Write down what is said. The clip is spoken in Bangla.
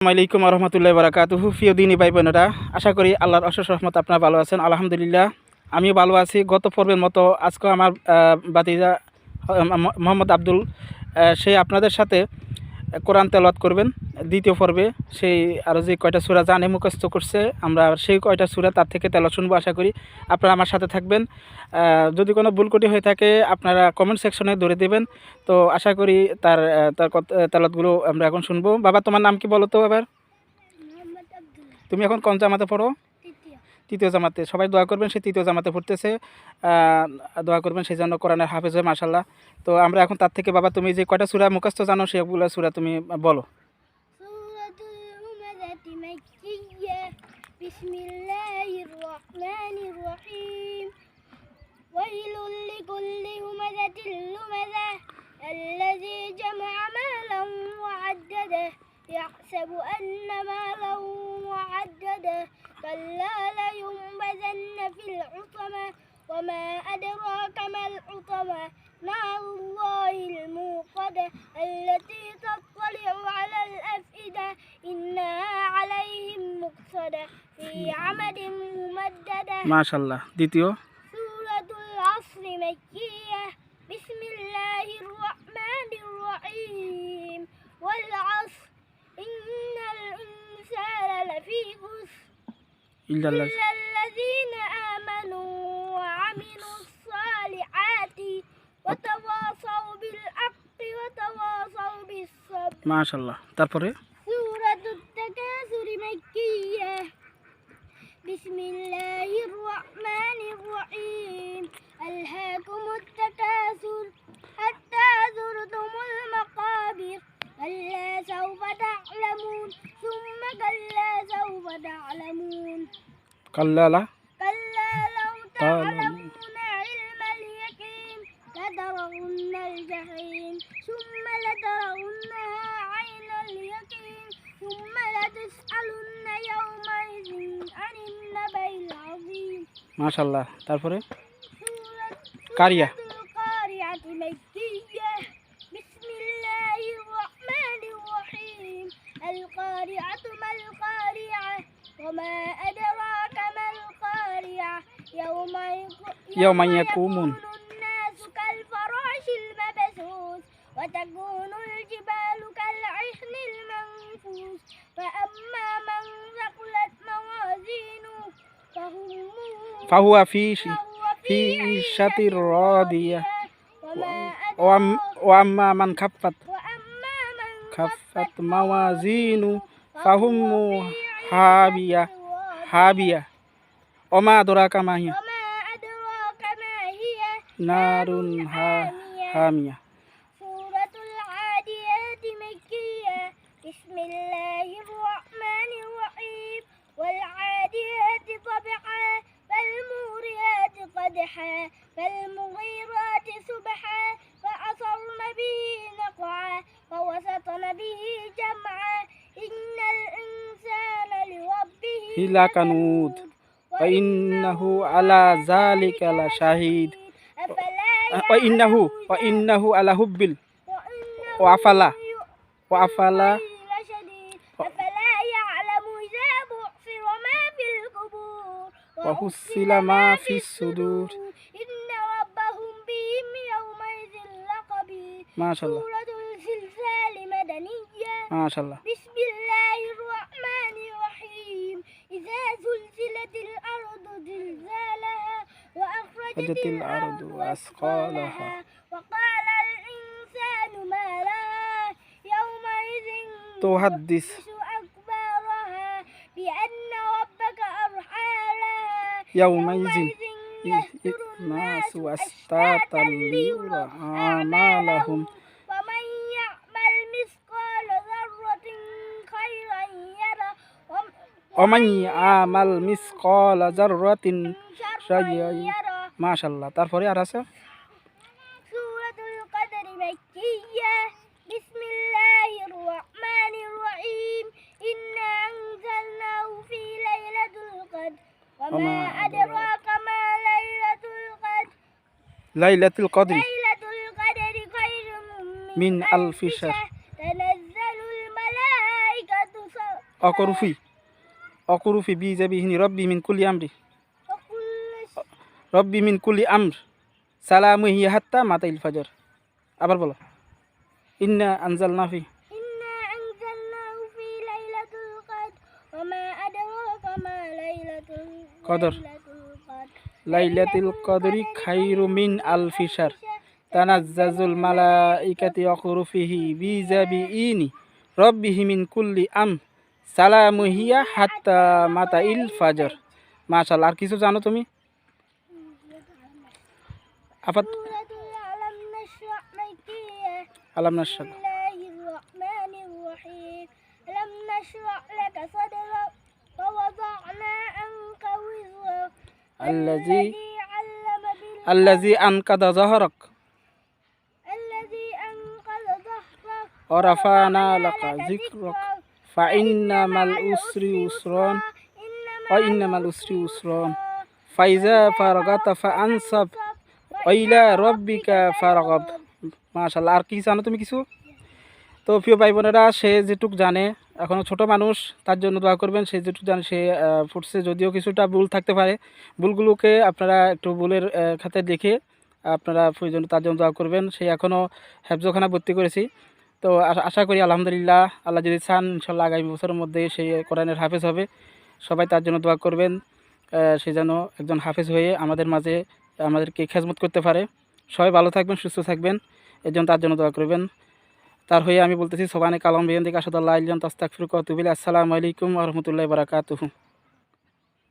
আসসালামাইকুম রহমতুল্লাহ বারাকাতুহু। প্রিয় দিনী ভাই বোনেরা, আশা করি আল্লাহর অশেষ রহমত আপনারা ভালো আছেন। আলহামদুলিল্লাহ আমিও ভালো আছি। গত পর্বের মতো আজকে আমার বাতিজা মোহাম্মদ আব্দুল সে আপনাদের সাথে কোরআন তেলাওয়াত করবেন দ্বিতীয় পর্বে। সেই আরও যে কয়টা সূরা জানে মুখস্থ করছে, আমরা সেই কয়টা সূরা তার থেকে তেলাওয়াত শুনবো। আশা করি আপনারা আমার সাথে থাকবেন। যদি কোনো ভুলকুটি হয়ে থাকে আপনারা কমেন্ট সেকশনে ধরে দেবেন। তো আশা করি তার তার তেলাওয়াতগুলো আমরা এখন শুনবো। বাবা, তোমার নাম কি বলো তো এবার? তুমি এখন কোন জামাতে পড়ো? তৃতীয় জামাতে। সবাই দোয়া করবেন, সে তৃতীয় জামাতে পড়তেছে। দোয়া করবেন সেই জন্য কোরআনের হাফেজ হয় মাশাআল্লাহ। তো আমরা এখন তার থেকে, বাবা তুমি যে কয়টা সূরা মুখস্থ জানো সেগুলো সূরা তুমি বলো। বিসমিল্লাহির রহমানির রহিম ওয়াইলুল লিকুল্লি হুমাযাতিল লুমাযা আল্লাযী জামা'a মালান ওয়া 'আদ্দাদাহু ইয়াহসাবু আন্না মালাহু ওয়া 'আদ্দাদাহু কাল্লা লায়ুনবাযান্না ফিল 'উতামা ওয়া মা আদরাকা মাল 'উতামা নারুল্লাহিল মুqada আল্লাতী তাত্তালি'ু 'আলাল আফ'ইদা ইন্নাহা 'আলাইহিম মুqসাদা ফি 'আমাদিন মুমাদ্দাদা। মাশাআল্লাহ। দ্বিতীয় সূরাতুল আসর মাক্কিয়া বিসমিল্লাহির রহমানির রহিম ওয়াল 'আসর ইন্নাল ইনসানা লাফী খুসর ইল্লাল্লাযীনা আমানু ওয়া 'আমিলুস সালিহাতি ওয়া তাওয়াসাউ বিল হাক্কি ওয়া তাওয়াসাউ বিস সাবর। মাশাআল্লাহ। তারপরে সূরাতুত তাকাসুর মাক্কিয়া বিসমিল্লাহির রহমানির রহিম আলহাকুমুত তাকাসুর হাত্তা যুরতুমুল মাকাবির কাল্লা সাওফা তা'লামুন সুম্মা কাল্লা সাওফা তা'লামুন কাল্লা লাউ তা'লামুনা ইলমাল ইয়াকিন লাতারাউন্নাল জাহিম সুম্মা লাতারাউন্নাহা আইনাল ইয়াকিন সুম্মা লাতুসআলুন্না ইয়াওমাইযিন আনিন নাবাইল আযীম। মাশাআল্লাহ। তারপরে কারিয়া কারিয়াতুল মাক্কিয়া বিসমিল্লাহির রহমানির রহিম আল কারিআতু মাল কারিআ ওয়া মা আদরাকা মাল কারিআ ইয়াওমা ইয়াকুমুন নাসু কাল ফারাশিল মাবসুস ওয়া তাকুনুল জিবালু কাল ইহনিল মানফুস فأما من ثقلت موازينه ফাহুয়া ফি ঈশাতির রাদিয়া ওয়া আম্মা মান খাফফাত মাওয়াজিনু ফাহুম্মু হাবিয়া ওমা আদরাকা মা হিয়া নারুন হামিয়া। সূরাতুল আদিয়াত মাক্কিয়া বিসমিল্লাহির রহমানির রহিম ওয়াল আদিয়াত ضبحا فالموريات قدحا فالمغيرات سبحا فأثرن به نقعا فوسطن به جمعا إن الإنسان لربه لكنود وإنه على ذلك لشهيد وإنه على حب وأفلا أفلا يعلم إذا بعثر ما في القبور وحصل ما في الصدور إن ربهم بهم يومئذ لخبير. ما شاء الله. سورة الزلزال مدنية. ما شاء الله. بسم الله الرحمن الرحيم إذا زلزلت الأرض زلزالها وأخرجت الأرض أثقالها وقال الإنسان ما لها يومئذ تحدث أخبارها بأن ربك أوحى لها يومئذ يحشر الناس أشتاتا ليرى أعمالهم ومن يعمل مثقال ذرة خيرا يره ومن يعمل مثقال ذرة شرا يره। মাশাআল্লাহ। তারপরে আর আছে সূরাতুল কদর মাক্কিয়া বিসমিল্লাহির রহমানির রহিম ইন্না আনজালনাহু ফি লাইলাতুল কদর ওয়া মা আদরাকা মা লাইলাতুল কদর লাইলাতুল কদরি খায়রুম মিন আলফি শাহর تنزل الملائكة অকরুফি অকরুফি বি যাবি হিনি রব্বি মিন কুলি আমরি وكل রব্বি মিন কুলি আমর সালামু হিয়া হাত্তা মাতাইল ফাজর। আবার বলো ইন্না আনজালনা ফি إنا أنزلناه في ليلة القدر وما أدراك ما ليلة قدر. القدر লাইলাতুল কদরি খাইরু মিন আলফি শার তানাজ্জাজুল মালাইকাতি অকরুফিহি বি যাবি ইনি রব্বিহি মিন কুল্লি আম সালামু হিয়া হাত্তা মাতাইল ফাজর। মাশাআল্লাহ। আর কিছু জানো তুমি? আপাত سورة ألم نشرح مكية আলাম নাশরাহ بسم الله الرحمن الرحيم ألم نشرح لك صدرك ووضعنا عنك وزرك الذي علم আল্লাযী আনকাদা যাহরাক الذي أنقذ ظهرك ওয়ারাফানা লাকা যিকরাক ফাইন্নামাল উসরি ইউসরান ওয়াইন্নামাল উসরি ইউসরান ফাইজা ফারাগাতা ফাআনসাব ওয়াইলা রাব্বিকা ফারগাব। মাশাআল্লাহ। আর কি জানো তুমি কিছু? তো প্রিয় ভাই বোনেরা, সে যেটুক জানে, এখনও ছোট মানুষ, তার জন্য দোয়া করবেন। সে যেটুক জানে সে ফুটছে, যদিও কিছুটা ভুল থাকতে পারে, ভুলগুলোকে আপনারা একটু ভুলের খাতায় দেখে আপনারা প্রয়োজন তার জন্য দোয়া করবেন। সে এখনও হেফজখানা ভর্তি করেছি। তো আশা করি আলহামদুলিল্লাহ, আল্লাহ যদি চান ইনশাল্লাহ আগামী বছরের মধ্যে সে কোরআনের হাফেজ হবে। সবাই তার জন্য দোয়া করবেন, সে যেন একজন হাফেজ হয়ে আমাদের মাঝে আমাদেরকে খেজমত করতে পারে। সবাই ভালো থাকবেন, সুস্থ থাকবেন, এর জন্য তার জন্য দোয়া করবেন। তার হয়ে আমি বলতেছি সোবানে কালাম বিহান থেকে আসাদুল্লাহ ইলান তাস্তাগফিরুকা ওয়া আতুবু ইলাইহি। আসসালামু আলাইকুম ওয়া রাহমাতুল্লাহি ওয়া বারাকাতুহু।